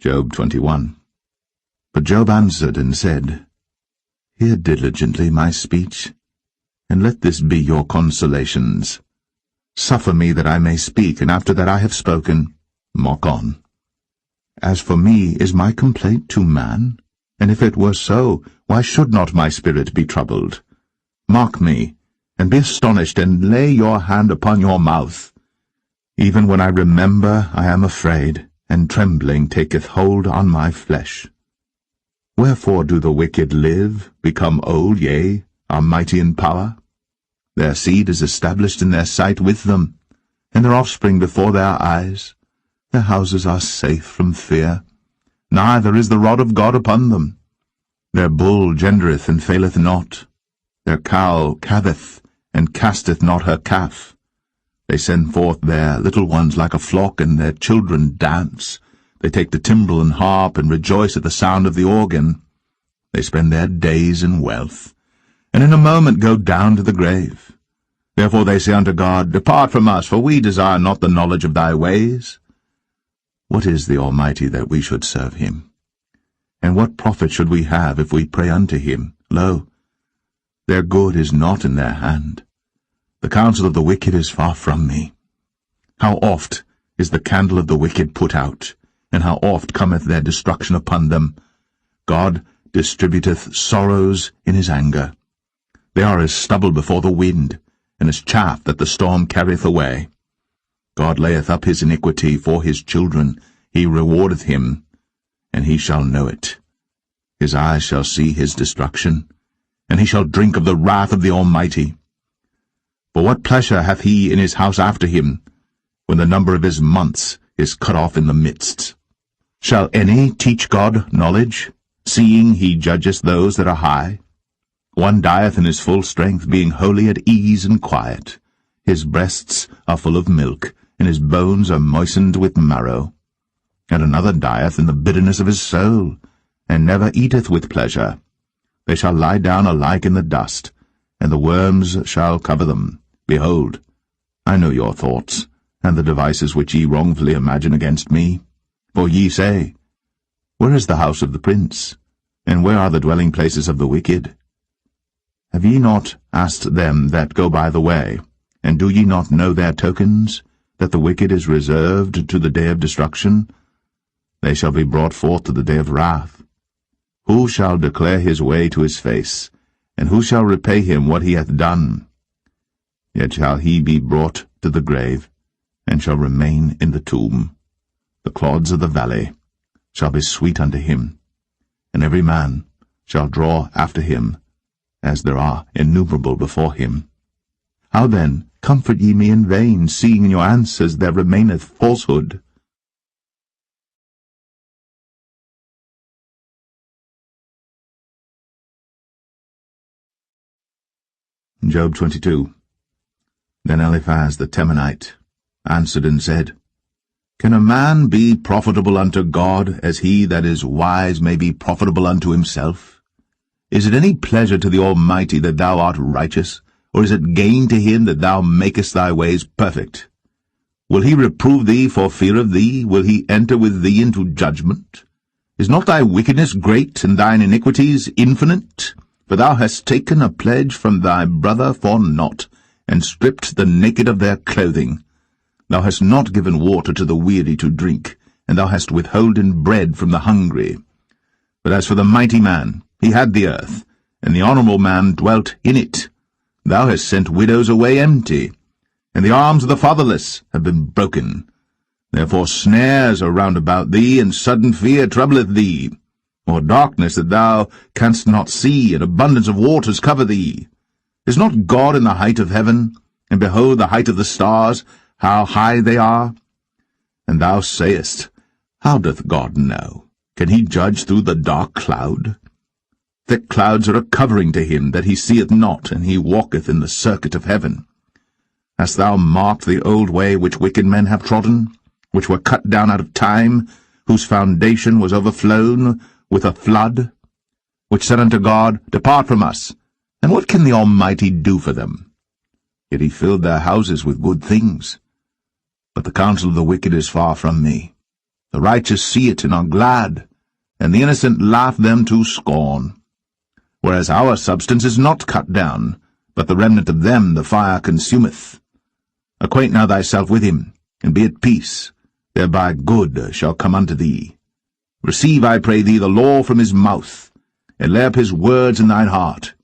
Job 21. But Job answered and said, Hear diligently my speech, and let this be your consolations. Suffer me that I may speak, and after that I have spoken, mock on. As for me, is my complaint to man? And if it were so, why should not my spirit be troubled? Mark me, and be astonished, and lay your hand upon your mouth. Even when I remember, I am afraid, and trembling taketh hold on my flesh. Wherefore do the wicked live, become old, yea, are mighty in power? Their seed is established in their sight with them, and their offspring before their eyes. Their houses are safe from fear, neither is the rod of God upon them. Their bull gendereth and faileth not. Their cow calveth, and casteth not her calf. They send forth their little ones like a flock, and their children dance. They take the timbrel and harp, and rejoice at the sound of the organ. They spend their days in wealth, and in a moment go down to the grave. Therefore they say unto God, Depart from us, for we desire not the knowledge of thy ways. What is the Almighty that we should serve him? And what profit should we have if we pray unto him? Lo, their good is not in their hand. The counsel of the wicked is far from me. How oft is the candle of the wicked put out, and how oft cometh their destruction upon them. God distributeth sorrows in his anger. They are as stubble before the wind, and as chaff that the storm carrieth away. God layeth up his iniquity for his children, he rewardeth him, and he shall know it. His eyes shall see his destruction, and he shall drink of the wrath of the Almighty. For what pleasure hath he in his house after him, when the number of his months is cut off in the midst? Shall any teach God knowledge, seeing he judgeth those that are high? One dieth in his full strength, being wholly at ease and quiet. His breasts are full of milk, and his bones are moistened with marrow. And another dieth in the bitterness of his soul, and never eateth with pleasure. They shall lie down alike in the dust, and the worms shall cover them. Behold, I know your thoughts, and the devices which ye wrongfully imagine against me. For ye say, Where is the house of the prince? And where are the dwelling places of the wicked? Have ye not asked them that go by the way, and do ye not know their tokens, that the wicked is reserved to the day of destruction? They shall be brought forth to the day of wrath. Who shall declare his way to his face, and who shall repay him what he hath done? Yet shall he be brought to the grave, and shall remain in the tomb. The clods of the valley shall be sweet unto him, and every man shall draw after him, as there are innumerable before him. How then comfort ye me in vain, seeing in your answers there remaineth falsehood? Job 22. Then Eliphaz the Temanite answered and said, Can a man be profitable unto God, as he that is wise may be profitable unto himself? Is it any pleasure to the Almighty that thou art righteous, or is it gain to him that thou makest thy ways perfect? Will he reprove thee for fear of thee? Will he enter with thee into judgment? Is not thy wickedness great, and thine iniquities infinite? For thou hast taken a pledge from thy brother for naught, and stripped the naked of their clothing. Thou hast not given water to the weary to drink, and thou hast withholden bread from the hungry. But as for the mighty man, he had the earth, and the honourable man dwelt in it. Thou hast sent widows away empty, and the arms of the fatherless have been broken. Therefore snares are round about thee, and sudden fear troubleth thee. Or darkness that thou canst not see, and abundance of waters cover thee. Is not God in the height of heaven? And behold the height of the stars, how high they are? And thou sayest, How doth God know? Can he judge through the dark cloud? Thick clouds are a covering to him that he seeth not, and he walketh in the circuit of heaven. Hast thou marked the old way which wicked men have trodden, which were cut down out of time, whose foundation was overflown with a flood, which said unto God, Depart from us, and what can the Almighty do for them? Yet he filled their houses with good things. But the counsel of the wicked is far from me. The righteous see it and are glad, and the innocent laugh them to scorn. Whereas our substance is not cut down, but the remnant of them the fire consumeth. Acquaint now thyself with him, and be at peace, thereby good shall come unto thee. Receive, I pray thee, the law from his mouth, and lay up his words in thine heart.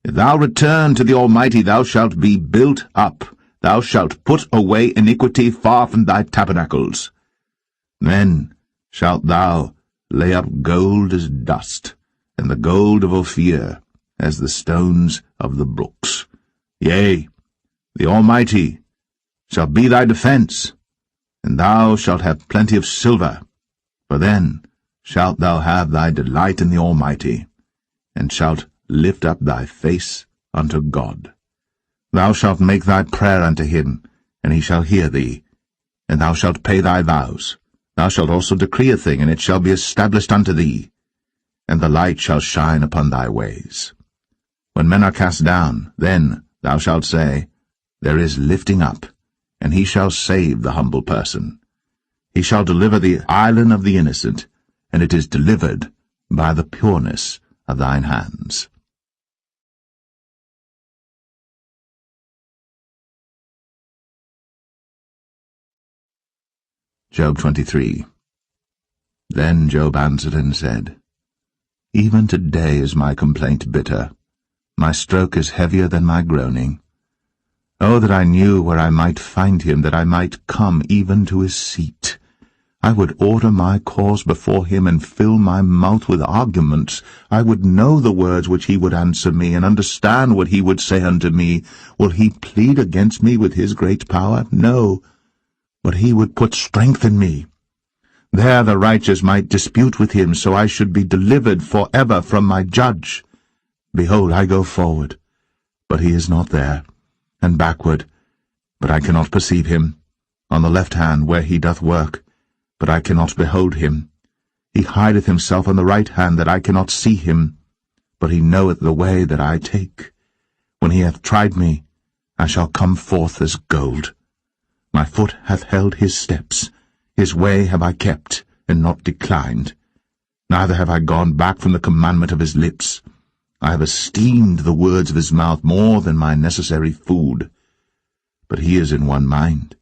If thou return to the Almighty, thou shalt be built up, thou shalt put away iniquity far from thy tabernacles. Then shalt thou lay up gold as dust, and the gold of Ophir as the stones of the brooks. Yea, the Almighty shall be thy defence, and thou shalt have plenty of silver, for then shalt thou have thy delight in the Almighty, and shalt lift up thy face unto God. Thou shalt make thy prayer unto him, and he shall hear thee, and thou shalt pay thy vows. Thou shalt also decree a thing, and it shall be established unto thee, and the light shall shine upon thy ways. When men are cast down, then thou shalt say, There is lifting up, and he shall save the humble person. He shall deliver the island of the innocent, and it is delivered by the pureness of thine hands. Job 23. Then Job answered and said, Even today is my complaint bitter. My stroke is heavier than my groaning. Oh, that I knew where I might find him, that I might come even to his seat. I would order my cause before him, and fill my mouth with arguments. I would know the words which he would answer me, and understand what he would say unto me. Will he plead against me with his great power? No, but he would put strength in me. There the righteous might dispute with him, so I should be delivered for ever from my judge. Behold, I go forward, but he is not there, and backward, but I cannot perceive him, on the left hand where he doth work, but I cannot behold him. He hideth himself on the right hand, that I cannot see him, but he knoweth the way that I take. When he hath tried me, I shall come forth as gold. My foot hath held his steps, his way have I kept, and not declined. Neither have I gone back from the commandment of his lips. I have esteemed the words of his mouth more than my necessary food. But he is in one mind,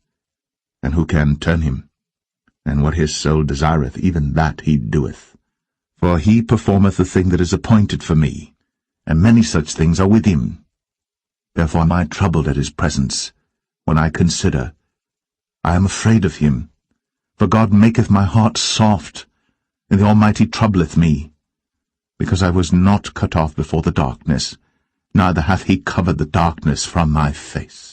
and who can turn him? And what his soul desireth, even that he doeth. For he performeth the thing that is appointed for me, and many such things are with him. Therefore am I troubled at his presence. When I consider, I am afraid of him. For God maketh my heart soft, and the Almighty troubleth me. Because I was not cut off before the darkness, neither hath he covered the darkness from my face.